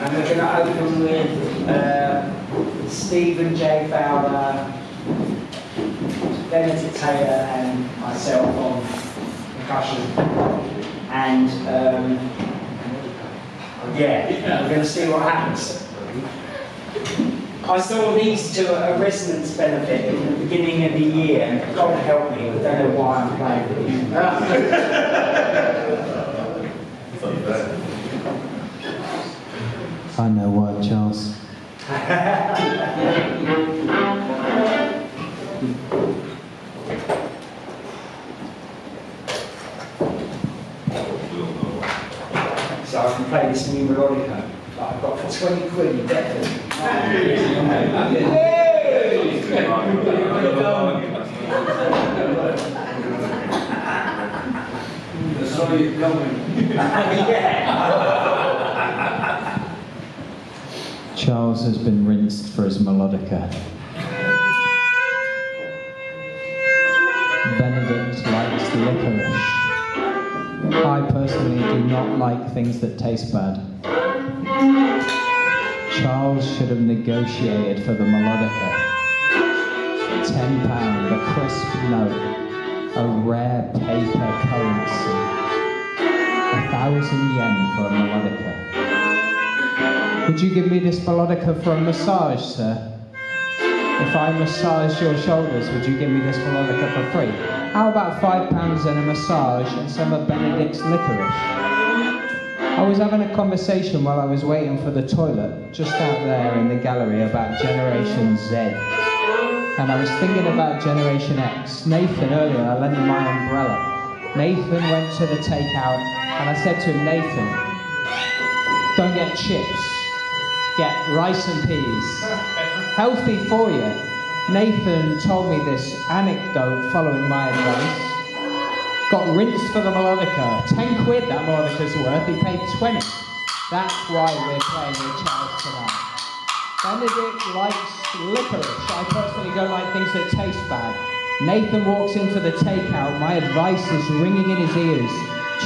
And we're going to open with Stephen J. Fowler, Benedict Taylor and myself on percussion. And yeah, we're going to see what happens. I saw these to a resonance benefit in the beginning of the year, and God help me, I don't know why I'm playing with these. I know why, Charles. So I can play this new melodica that I've got for 20 quid in Deptford. I saw you coming. Charles has been rinsed for his melodica. Benedict likes licorice. I personally do not like things that taste bad. Charles should have negotiated for the melodica. £10, a crisp note, a rare paper currency. 1,000 yen for a melodica. Would you give me this melodica for a massage, sir? If I massage your shoulders, would you give me this melodica for free? How about £5 and a massage and some of Benedict's licorice? I was having a conversation while I was waiting for the toilet, just out there in the gallery, about Generation Z. And I was thinking about Generation X. Nathan earlier, I lent him my umbrella. Nathan went to the takeout, and I said to him, Nathan, don't get chips, get rice and peas. Healthy for you. Nathan told me this anecdote following my advice. Got rinsed for the melodica. 10 quid that melodica's worth, he paid 20. That's why we're playing with Charles tonight. Benedict likes licorice. I personally don't like things that taste bad. Nathan walks into the takeout, my advice is ringing in his ears.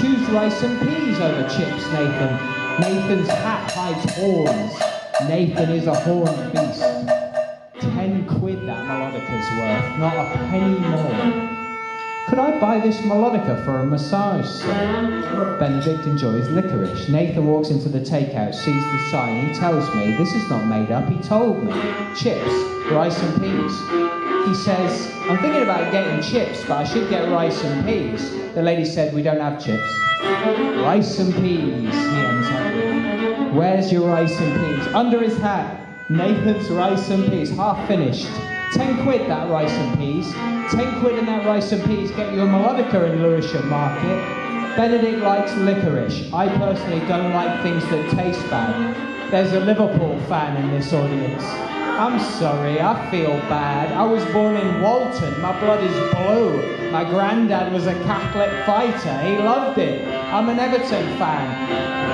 Choose rice and peas over chips, Nathan. Nathan's hat hides horns. Nathan is a horned beast. 10 quid that melodica's worth, not a penny more. Could I buy this melodica for a massage, sir? Benedict enjoys licorice. Nathan walks into the takeout, sees the sign. He tells me, this is not made up, he told me. Chips, rice and peas. He says, I'm thinking about getting chips, but I should get rice and peas. The lady said, we don't have chips. Rice and peas, he ends up with. Where's your rice and peas? Under his hat. Nathan's rice and peas, half finished. 10 quid that rice and peas. 10 quid and that rice and peas get you a melodica in Lewisham Market. Benedict likes licorice. I personally don't like things that taste bad. There's a Liverpool fan in this audience. I'm sorry, I feel bad. I was born in Walton, my blood is blue. My granddad was a Catholic fighter, he loved it. I'm an Everton fan.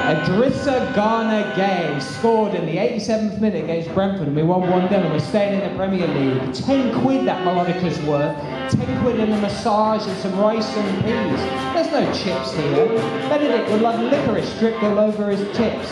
Idrissa Gana Gay scored in the 87th minute against Brentford and we won 1-0 and we're staying in the Premier League. 10 quid that melodica's worth. 10 quid in a massage and some rice and peas. There's no chips here. Benedict would love licorice dripped all over his tips.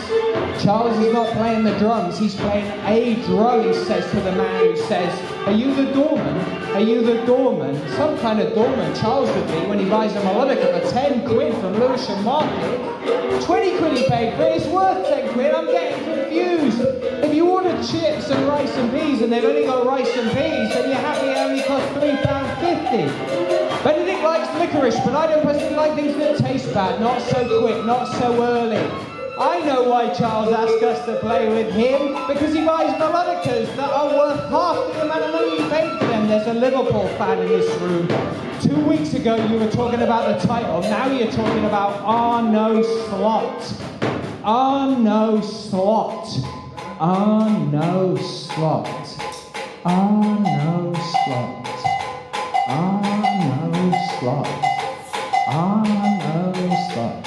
Charles is not playing the drums, he's playing a drum, he says to the man who says, are you the doorman? Are you the doorman? Some kind of doorman Charles would be when he buys a melodica for 10 quid from Lewisham Market. 20 quid he paid for it, it's worth 10 quid, I'm getting confused. If you order chips and rice and peas and they've only got rice and peas, then you're happy it only cost £3.50. Benedict likes licorice, but I don't personally like things that taste bad, not so quick, not so early. I know why Charles asked us to play with him, because he buys melodicas that are worth half the amount of money you paid for them. There's a Liverpool fan in this room. 2 weeks ago you were talking about the title, now you're talking about Arno Slot. Arno Slot. Arno Slot. Arno Slot. Arno Slot. Arno Slot.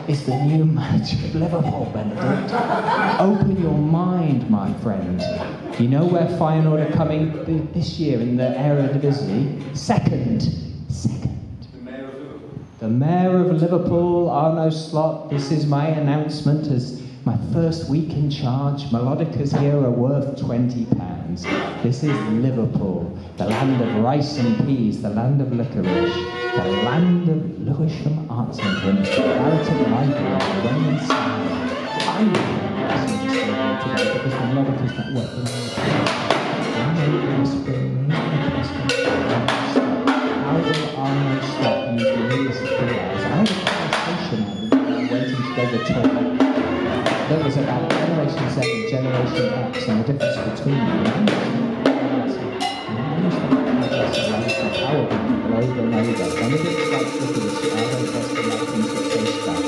Is the new manager of Liverpool, Benedict. Open your mind, my friend. You know where Feyenoord are coming this year in the Eredivisie? Second. The mayor of Liverpool. The Mayor of Liverpool, Arno Slot, this is my announcement as my first week in charge. Melodicas here are worth £20. This is Liverpool, the land of rice and peas, the land of licorice, the land of Lewisham Arthouse, Barrington Library, the Roman Side. I'm today because the melodicas that work in how will Arno Slot use the music for hours? I had a conversation waiting to go to the toilet. That was about Generation Z and Generation X and the difference between them. Power people over and over. Benedict likes looking at you, I don't trust the light things that taste bad.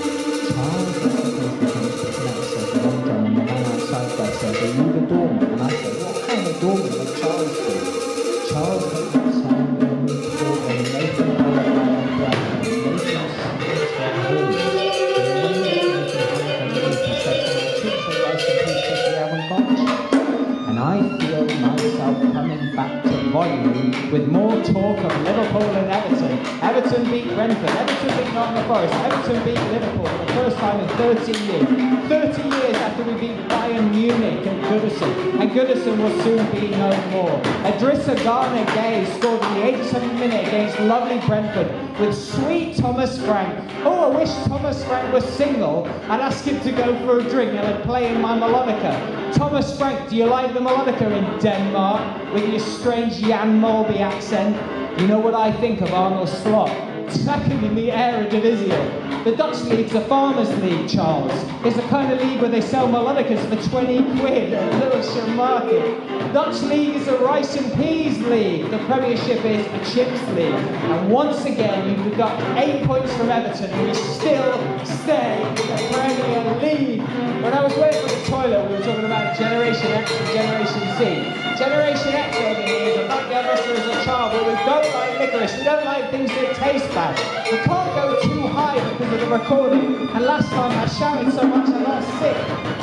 Charles recognised the things picking out says the long drum and the man outside there says, are you the doorman? And I said, what kind of doorman would Charles do? Charles went outside and moved forward and Nathan held by umbrella and Nathan sings their homes. And I feel myself coming back to volume with more talk of Liverpool and Everton. Everton beat Brentford, Everton beat Nottingham Forest, Everton beat Liverpool for the first time in 30 years. 30 years after we beat Bayern Munich and Goodison. And Goodison will soon be no more. Idrissa Gana Gay scored in the 87th minute against lovely Brentford with sweet Thomas Frank. Oh, I wish Thomas Frank was single. I'd ask him to go for a drink and I'd play in my melodica. Thomas Frank, do you like the melodica in Denmark with your strange Jan Mulby accent? You know what I think of Arnold Slot? Second in the Eredivisie. The Dutch league's a farmers' league, Charles. It's the kind of league where they sell melodicas for 20 quid at Lewisham Market. Dutch league is a rice and peas league. The Premiership is a chips league. And once again, you've got 8 points from Everton, and we still stay in the Premier League. When I was waiting for the toilet, we were talking about Generation X and Generation Z. Generation X over here is a backyard restaurant as a child, but we don't like licorice. We don't like things that taste bad. We can't go too high because of the recording. And last time I shouted so much I got sick.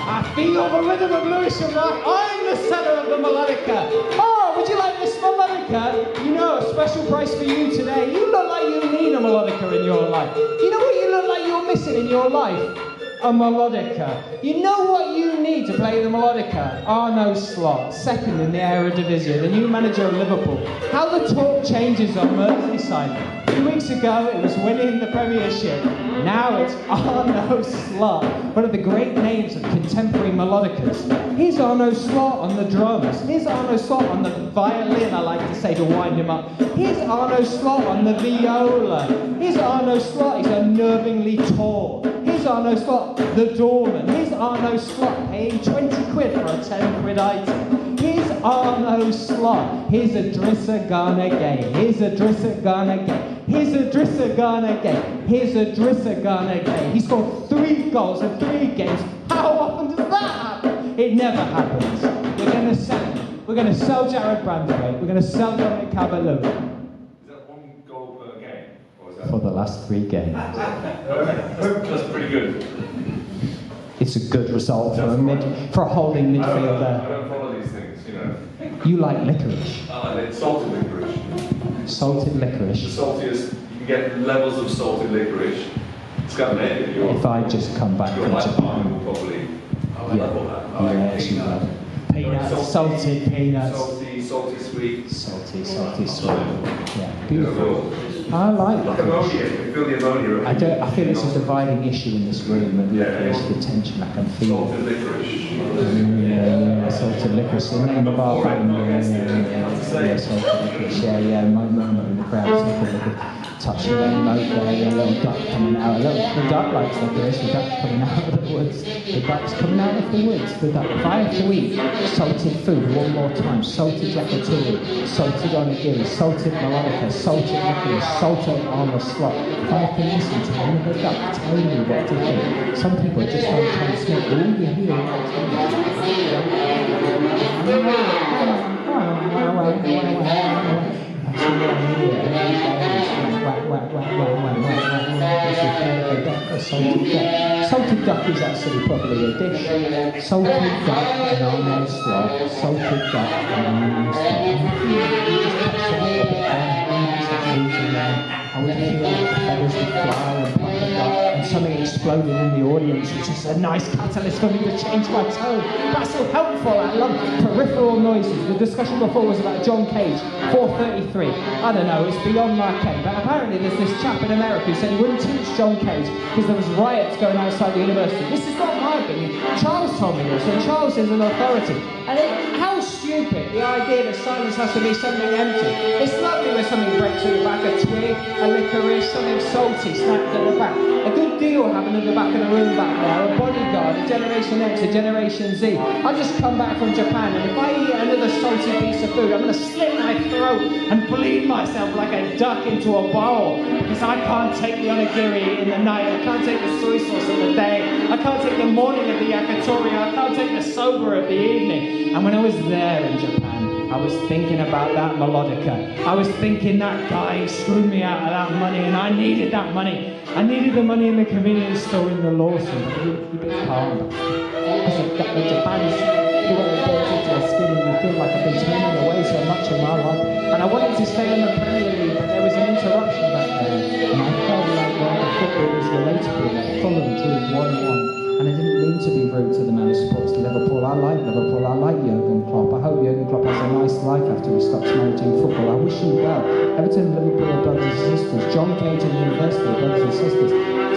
I feel the rhythm of Lewisham. I'm the centre of the melodica. Oh, would you like this melodica? You know, a special price for you today. You look like you need a melodica in your life. You know what you look like you're missing in your life? A melodica. You know what you need to play the melodica? Arno Slot, second in the Eredivisie, the new manager of Liverpool. How the talk changes on Merseyside. 2 weeks ago it was winning the Premiership. Now it's Arno Slot, one of the great names of contemporary melodicas. Here's Arno Slot on the drums. Here's Arno Slot on the violin, I like to say, to wind him up. Here's Arno Slot on the viola. Here's Arno Slot, he's unnervingly tall. Here's Arno Slot, the doorman. Here's Arno Slot paying 20 quid for a 10 quid item. Here's Arno Slot. Here's Idrissa Gana Gay. Here's Idrissa Gana Gay. Here's Idrissa Gana Gay. Here's Idrissa Gana Gay. He scored 3 goals in 3 games. How often does that happen? It never happens. We're going to sell Jared Brandweight. We're going to sell Dominic Calvert-Lewin. Is that 1 goal per game? Or is that... For the last 3 games. That's pretty good. It's a good result for a holding midfielder. I don't follow these things, you know. You like licorice. It's salted licorice. Salted licorice. The saltiest, you can get levels of salted licorice. It's got an egg. If I just come back your from lifetime Japan. will probably level that. Yes, you love it. Peanuts, salted peanuts. Salty, sweet. Salty, sweet. Yeah, beautiful. I like licorice. Ammonia, you feel the ammonia. I feel it's a dividing issue in this room, and licorice, the tension I can feel. Salted licorice. Yeah, salted licorice. The name of our band. Yeah, salted licorice. Yeah, my mum in the crowd, salted licorice. Touching that note there, a little duck coming out. The duck likes licorice, the duck coming out of the woods. The duck's coming out of the woods. The duck. If I have to eat salted food one more time, salted ratatouille, salted onigiri, salted melodica, salted licorice, salted Arno Slot. If I have to listen to another duck tell me what to think, some people just don't transmit all you hear. Salted duck is actually probably a dish. Salted duck and Arno Slot. Salted duck and Arno Slot. lights that moved around. I would feel like the feathers would fly and pucker up, and something exploded in the audience, which is a nice catalyst for me to change my tone. That's so helpful. I love peripheral noises. The discussion before was about John Cage, 433. I don't know, it's beyond my ken, but apparently there's this chap in America who said he wouldn't teach John Cage because there was riots going outside the university. This is not my opinion. Charles told me this, and Charles is an authority. And how stupid, the idea that silence has to be something empty. It's lovely when something breaks at the back, a twig, a licorice, something salty snapped at the back. A good deal happened at the back of the room back there, a bodyguard, a Generation X, a Generation Z. I just come back from Japan, and if I eat another salty piece of food, I'm going to slit my throat and bleed myself like a duck into a bowl, because I can't take the onigiri in the night, I can't take the soy sauce in the day, I can't take the morning of the yakitori, I can't take the soba of the evening. And when I was there in Japan, I was thinking about that melodica. I was thinking that guy screwed me out of that money, and I needed that money. I needed the money in the convenience store in the Lawson. Keep it calm. Because I've got the Japanese, the way it goes into the skin, and you feel like I've been turning away so much in my life. And I wanted to stay in the Premier League, but there was an interruption back there. And I felt like the football was relatable, like Fulham drew 1-1. And I didn't mean to be rude to the man who supports Liverpool. I like Liverpool. I like Jurgen Klopp. I hope Jurgen Klopp has a nice life after he stops managing football. I wish him well. Everton, Liverpool are brothers and sisters. John Cage and University are brothers and sisters.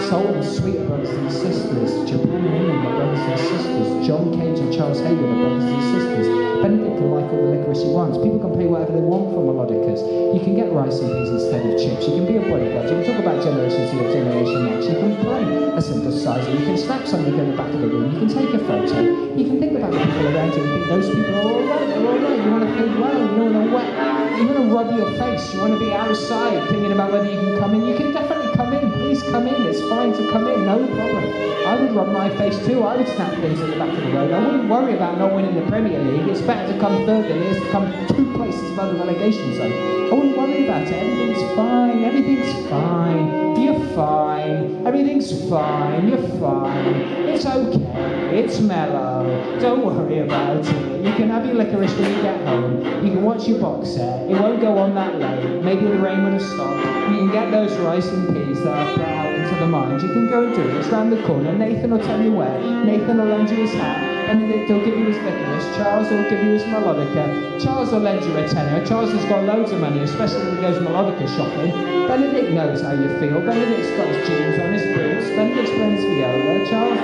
Soul and Sweet are brothers and sisters. Japan and England are brothers and sisters. John Cage and Charles Hayward are brothers and sisters. Benedict can like all the licorice he wants. People can pay whatever they want for melodicas. You can get rice and peas instead of chips. You can be a bodyguard. You can talk about Generation Z or Generation X. You can play a synthesizer. You can snap something in the back of the room. You can take a photo. You can think about the people around you and think those people are all right. They're all right. You want to feel well. You don't want to wet. You want to rub your face. You want to be outside thinking about whether you can come in. You can definitely come in. Please come in. It's fine to come in. No problem. I would rub my face too. I would snap things at the back of the road. I wouldn't worry about not winning the Premier League. It's better to come third than it is to come 2 places above the relegation zone. I wouldn't worry about it. Everything's fine. Everything's fine. You're fine. Everything's fine. You're fine. It's okay. It's mellow. Don't worry about it. You can have your licorice when you get home. You can watch your box set. It won't go on that late. Maybe the rain would have stopped. You can get those rice and peas that I've brought out into the mines. You can go and do it. It's round the corner. Nathan will tell you where. Nathan will lend you his hat. Benedict will give you his licorice. Charles will give you his melodica. Charles will lend you a tenner. Charles has got loads of money, especially when he goes melodica shopping. Benedict knows how you feel. Benedict's got his jeans on, his boots. Benedict's playing his viola. Charles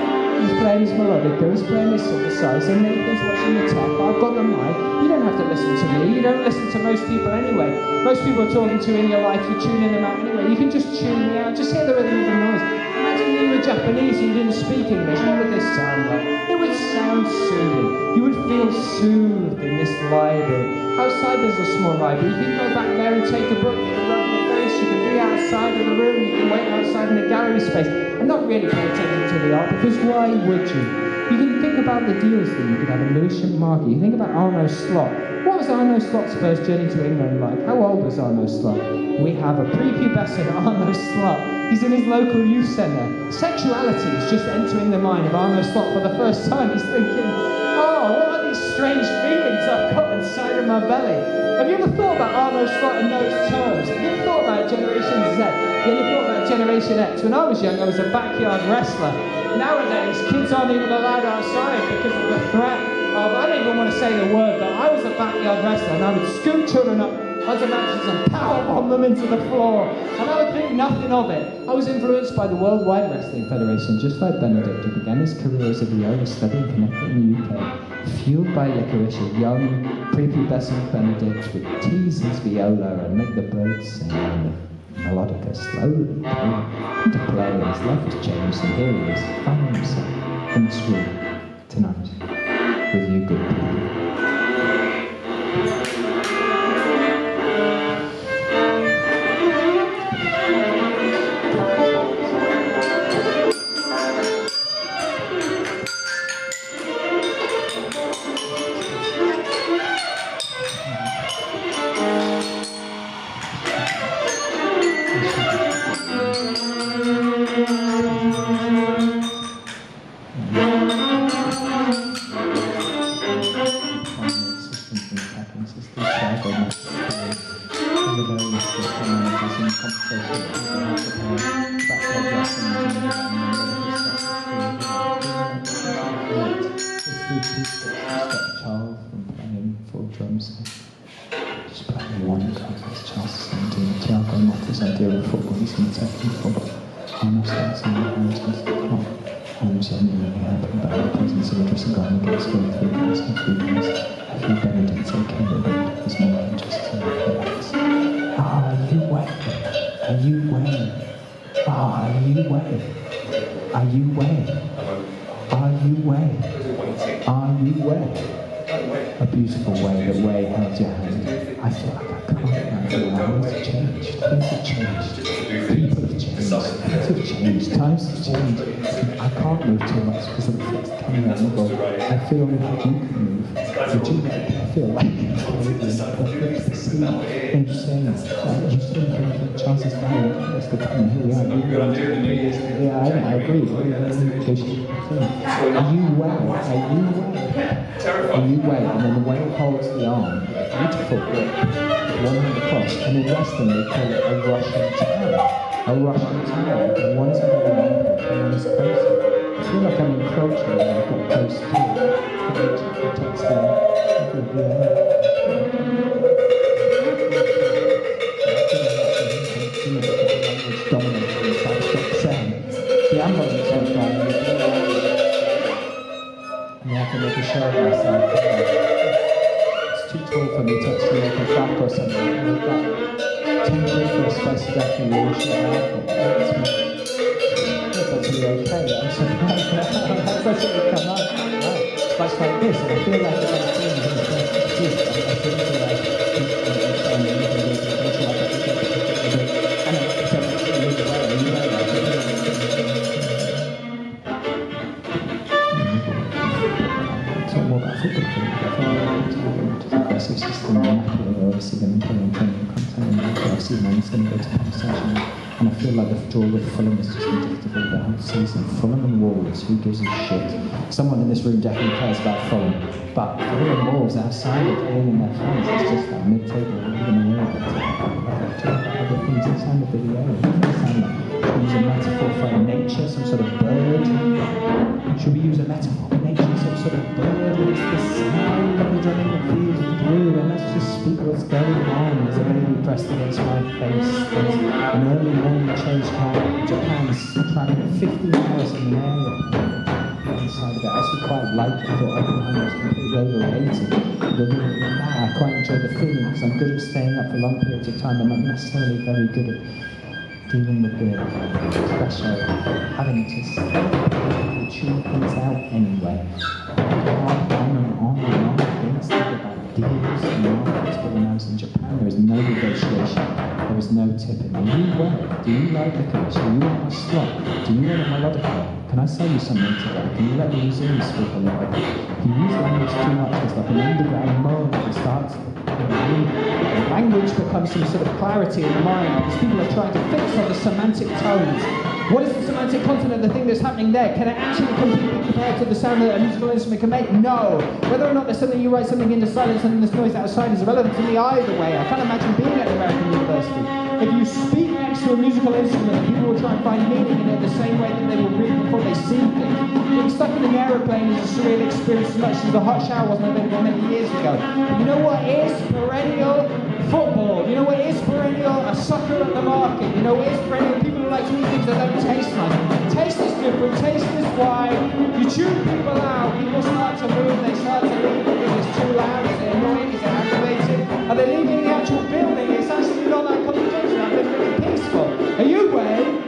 is playing his melodica. He's playing his synthesizer. Nathan's watching the tech. I've got the mic. You don't have to listen to me. You don't listen to most people anyway. Most people are talking to you in your life. You're tuning them out anyway. You can just tune me out. Just hear the rhythm of the noise. Imagine you were Japanese and you didn't speak English. What would this sound like? It would sound soothing. You would feel soothed in this library. Outside there's a small library. You can go back there and take a book. You can rub your face. You can be outside of the room. You can wait outside in the gallery space and not really pay attention to the art, because why would you? You can think about the deals that you could have in Lewisham Market. You think about Arno Slot. What was Arno Slot's first journey to England like? How old was Arno Slot? We have a prepubescent Arno Slot. He's in his local youth centre. Sexuality is just entering the mind of Arno Slot for the first time. He's thinking, oh, what are these strange feelings I've got inside of my belly? Have you ever thought about Arno Slot in those terms? Have you ever thought about Generation Z? Have you ever thought about Generation X? When I was young, I was a backyard wrestler. Nowadays, kids aren't even allowed outside because of the threat of, I don't even want to say the word, but I was a backyard wrestler and I would scoop children up onto matches and powerbomb them into the floor, and I would think nothing of it. I was influenced by the Worldwide Wrestling Federation, just like Benedict, who began his career as a viola study in Connecticut in the UK. Fueled by licorice, a young, prepubescent Benedict would tease his viola and make the birds sing, and the melodica slowly came into play, and his life has changed, and here he is, finding himself in this room tonight with you good people. stop Charles from playing full drums. Just playing one because Charles is going to do Thiago Motta's idea of football. He's going to take people on the stairs and the hands and stuff. I'm genuinely happy about the presence of a dressing gown against 4 3 guys and 3 guys. I feel Benedict okay with it. There's more than just to relax. Are you wet? Are you wet? Are you wet? Are you wet? Are you wet? Are you wet? A beautiful way that Way held your hand. I feel like I can't remember how things have changed. Things have changed. People have changed. Things have changed. Times have changed. I can't move too much because of the fixed camera angle. I feel like you can move. Would you like to feel like it's insane? You still think that Charles is fine. That's the time. Here we are. Yeah, I agree. Are you well? Are you well? And you wait, and then the whale holds the arm, beautiful grip, one hand across, and in Western they call it a Russian towel. A Russian towel, and one's under the armpit, and one is closer. I feel like I'm encroaching when I got close to it. It takes the language dominating the stop sound. The ambulance was gone. And I can make a show of myself. It's too tall for me to actually make a back or something. I need that temporary for a spicy duck in Lewisham Arthouse. That's actually okay. I'm surprised that's actually come out. Much like this, and I feel like if I'm seeing it in the first piece, I'm thinking like, aggressive system, obviously going to play on training content, and obviously man's going to go to conversation. And I feel like the draw with Fulham is just indicative of the whole season. Fulham and Wolves, who gives a shit? Someone in this room definitely cares about Fulham, but Fulham and Wolves outside of alienating their fans, it's just that mid-table, even a little bit. Other things inside the video, should we use a metaphor for nature, some sort of bird? Should we use a metaphor for nature, some sort of bird? It's the sound of the drumming that feels through, and let's just speak what's going on. There's a baby pressed against my face. There's an early morning change car. Japan's traveling 50 miles in the area. Inside of it, I actually quite like it. I thought Oppenheimer was completely overrated. I quite enjoy the feeling because I'm good at staying up for long periods of time. I'm not necessarily very good at dealing with the pressure of having to tune things out anyway. On and on things about deals and markets, but when I was in Japan there was no negotiation, there was no tipping. Are you well? Do you like the coach? Do you want a slot? Do you want a melodica? Can I sell you something today? Can you let the museum speak a little bit? If you use language too much, it's like an underground mode that starts. Language becomes some sort of clarity in the mind because people are trying to fix on the semantic tones. What is the semantic content of the thing that's happening there? Can it actually completely compare to the sound that a musical instrument can make? No. Whether or not there's something you write something into silence and there's noise outside is irrelevant to me either way. I can't imagine being at American University. If you speak next to a musical instrument, people will try and find meaning in it the same way that they will read before they see things. Being stuck in an aeroplane is a surreal experience as much as the hot shower wasn't available many years ago. But you know what is perennial? Football. You know what is perennial? A sucker at the market. You know what is perennial? People who like to eat things that don't taste nice. Taste is different. Taste is why you tune people out. People start to move. They start to leave because it's too loud. Is it annoying? Is it aggravating? Are they leaving the actual building? It's actually not that complicated. I've been really peaceful. Are you Wayne?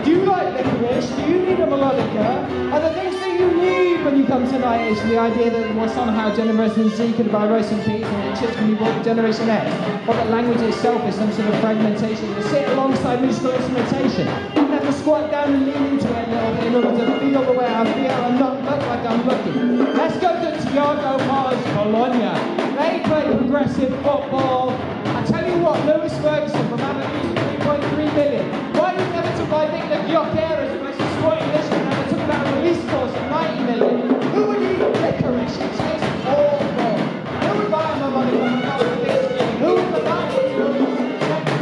Do you like licorice? Do you need a melodica? Are the things that you need when you come tonight is the idea that somehow Generation Z could buy rice and peas and chips can be bought to Generation X? Or that language itself is some sort of fragmentation that sit alongside musical instrumentation? You have to squat down and lean into it a little bit in order to feel the way I feel and not look like I'm looking. Let's go to Thiago Motta's Bologna. They play progressive football. I tell you what, Lewis Ferguson from Aberdeen, 3.3 million. Why you never took my thing that Gyoker as a place to squat English and never took about a release course of 90 million? Who would eat licorice? It tastes awful. Who would buy my money from a couple of things? Who would buy it to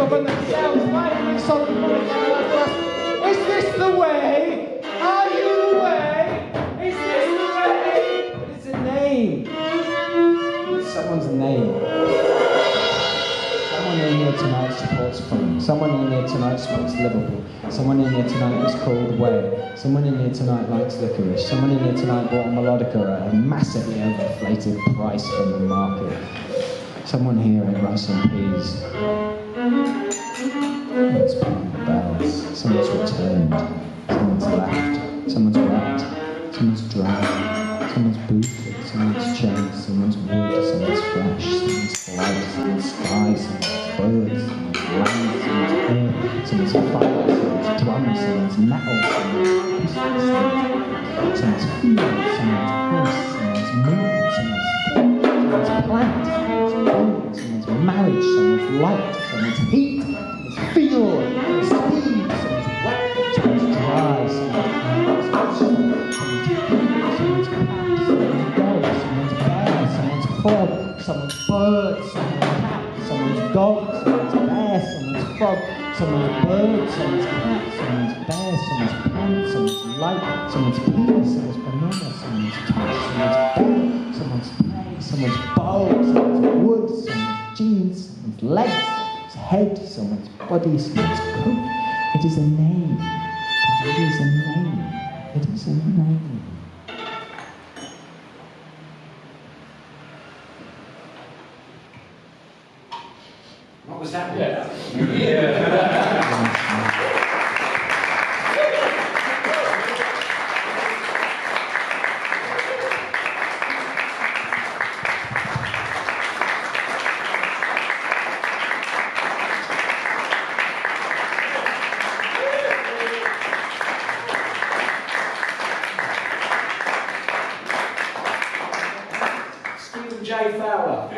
for themselves? Why do we solve the money for us? Is this the way? Are you the way? Is this the way? It's a name. Someone in here tonight smokes Liverpool. Someone in here tonight is called Whale. Someone in here tonight likes licorice. Someone in here tonight bought a melodica at a massively overinflated price from the market. Someone here ate rice and peas. Someone's paying the bells. Someone's returned. Someone's left. Someone's wet. Someone's dry. Someone's booted. Someone's changed. Someone's wood. Someone's flesh. Someone's light. Someone's sky. Someone's birds. Someone's land. Someone's earth. Someone's fire. Someone's drum. Someone's metal. Someone's field. Someone's house. Someone's moon. Someone's plant. Someone's someone's marriage. Someone's light. Someone's heat. Someone's field. Someone's speed. Someone's wet. Someone's dry. Someone's frog, someone's bird, someone's cat, someone's dog, someone's bear, someone's frog, someone's bird, someone's cat, someone's bear, someone's plant, someone's light, someone's penis, someone's banana, someone's touch, someone's bell, someone's play, someone's bow, someone's wood, someone's jeans, someone's legs, someone's head, someone's body, someone's coat. It is a name. It is a name. It is a name. What was that? Yeah. Stephen J. Fowler.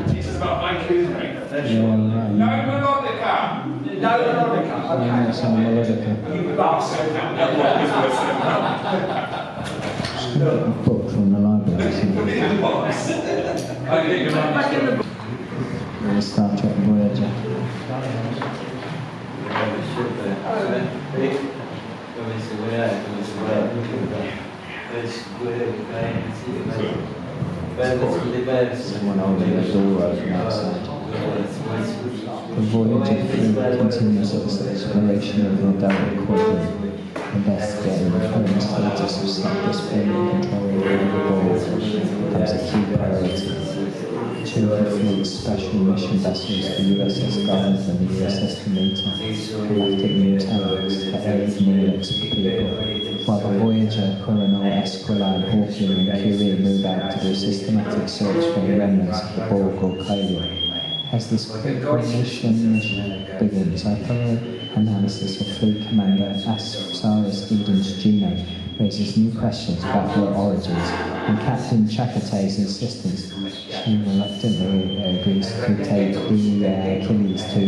This is about my kids, right? Yeah. No melodica! No, melodica. Okay. It's a melodica. You bastard. A book from the library. Star Trek Voyager. Someone holding a door open outside. The voyage of fleet continues its exploration of the Delta Quadrant, investigating the current status of self-displacing control over the ball becomes a key priority. Two of the fleet's special mission vessels, the USS Garnet and the USS Demeter, left at New Telex to aid Neelix people, while the Voyager, Coronel, Esquilin, Hawking and Curie move out to do a systematic search for the remnants of the Borg or Kalia. As this critical mission begins, a thorough analysis of Fleet Commander Osiris Eden's genome raises new questions about her origins, and Captain Chakotay's insistence she reluctantly agrees to take the Achilles to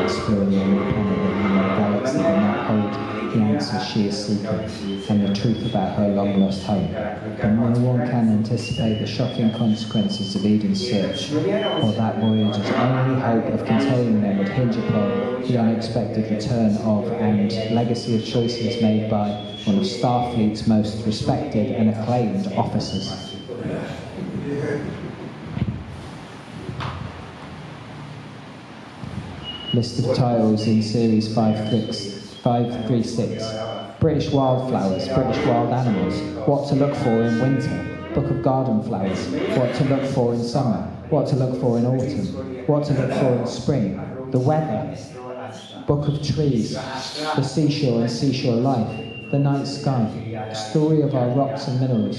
explore the only planet in the galaxy that might hold the answers she is seeking, and the truth about her long-lost home. But no one can anticipate the shocking consequences of Eden's search, or that Voyager's only hope of containing them would hinge upon the unexpected return of and legacy of choices made by one of Starfleet's most respected and acclaimed officers. List of titles in Series 536. British wildflowers, British wild animals, what to look for in winter, Book of garden flowers, what to look for in summer, what to look for in autumn, what to look for in spring, the weather, Book of trees, the seashore and seashore life, the night sky, story of our rocks and minerals,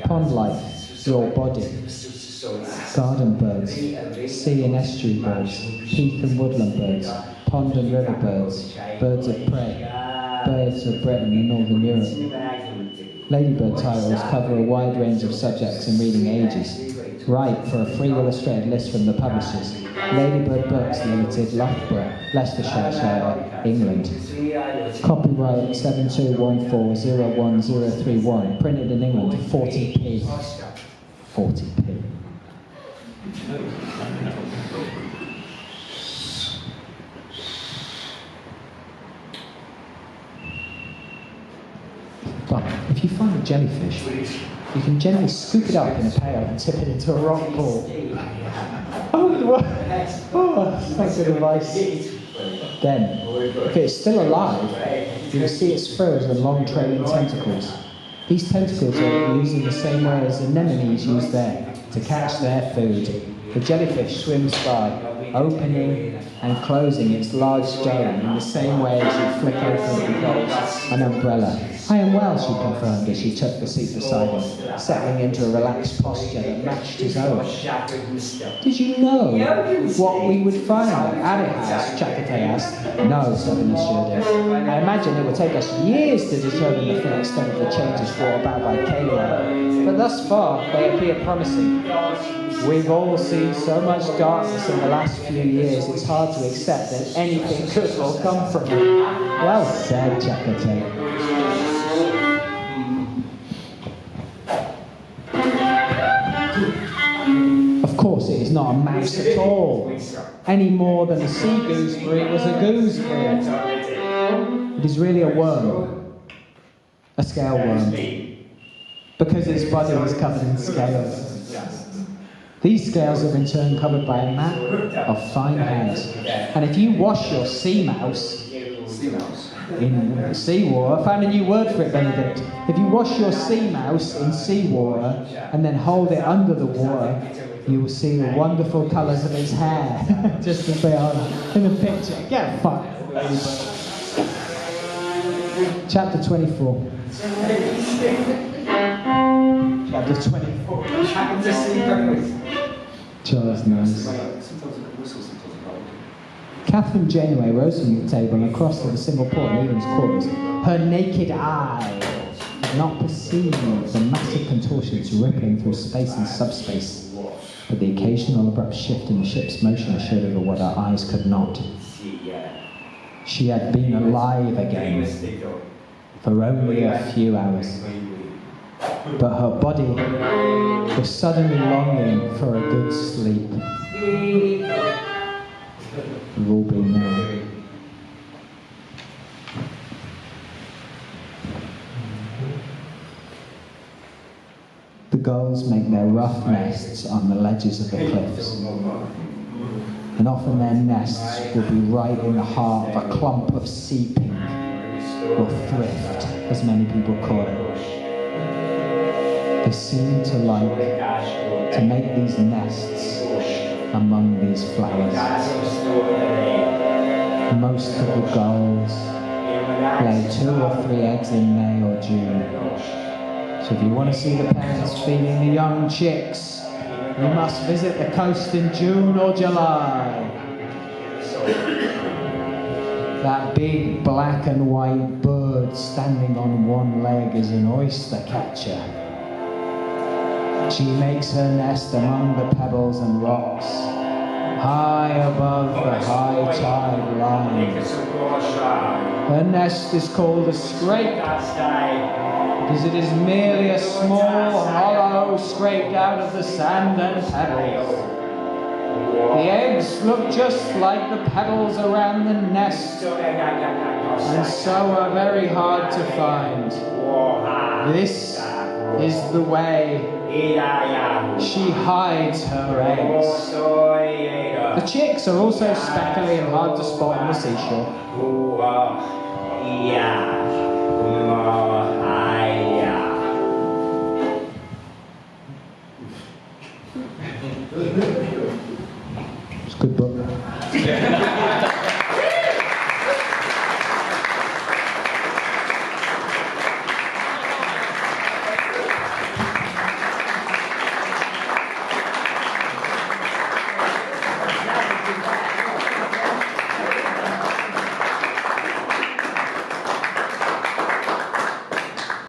pond life, your body, garden birds, sea and estuary birds, heath and woodland birds, pond and river birds, birds of prey, birds of Britain and Northern Europe. Ladybird titles cover a wide range of subjects and reading ages. Write for a free illustrated list from the publishers. Ladybird Books Limited, Loughborough, Leicestershire, England. Copyright 7214011031, printed in England, 40p. 40p. But if you find a jellyfish, you can gently scoop it up in a pail and tip it into a rock pool. Oh, what? Oh, that's good advice. Then, if it's still alive, you will see its furrows and long trailing tentacles. These tentacles are used in the same way as anemones use there to catch their food. The jellyfish swims by, opening and closing its large dome in the same way as you flick open an umbrella. I am well, she confirmed as she took the seat beside him, settling into a relaxed posture that matched his own. Did you know what we would find at it house? Chakotay asked. No, Southern assured him. I imagine it would take us years to determine the full extent of the changes brought about by Hayward, but thus far they appear promising. We've all seen so much darkness in the last few years, it's hard to accept that anything good will come from it. Well said, Chakotay. Of course, it is not a mouse at all, any more than a sea gooseberry was a gooseberry. It is really a worm, a scale worm, because its body is covered in scales. These scales are in turn covered by a mat of fine hairs. And if you wash your sea mouse in seawater, I found a new word for it, Benedict. If you wash your sea mouse in seawater and then hold it under the water, you will see the wonderful colours of its hair, just as they are in the picture. Get fucked, ladybird. Chapter 24. Chapter 24. Charles knows. Catherine Janeway rose from the table and crossed to the single port in Eden's quarters. Her naked eye did not perceive the massive contortions rippling through space and subspace, but the occasional abrupt shift in the ship's motion assured her what her eyes could not. She had been alive again for only a few hours, but her body was suddenly longing for a good sleep. We've all been there. The gulls make their rough nests on the ledges of the cliffs, and often their nests will be right in the heart of a clump of sea pink, or thrift, as many people call it. They seem to like to make these nests among these flowers. Most of the gulls lay 2 or 3 eggs in May or June. So if you want to see the parents feeding the young chicks, you must visit the coast in June or July. That big black and white bird standing on one leg is an oyster catcher. She makes her nest among the pebbles and rocks, high above the high tide line. Her nest is called a scrape, because it is merely a small hollow scraped out of the sand and pebbles. The eggs look just like the pebbles around the nest, and so are very hard to find. This is the way she hides her eggs. The chicks are also speckly and hard to spot on the seashore. It's a good book.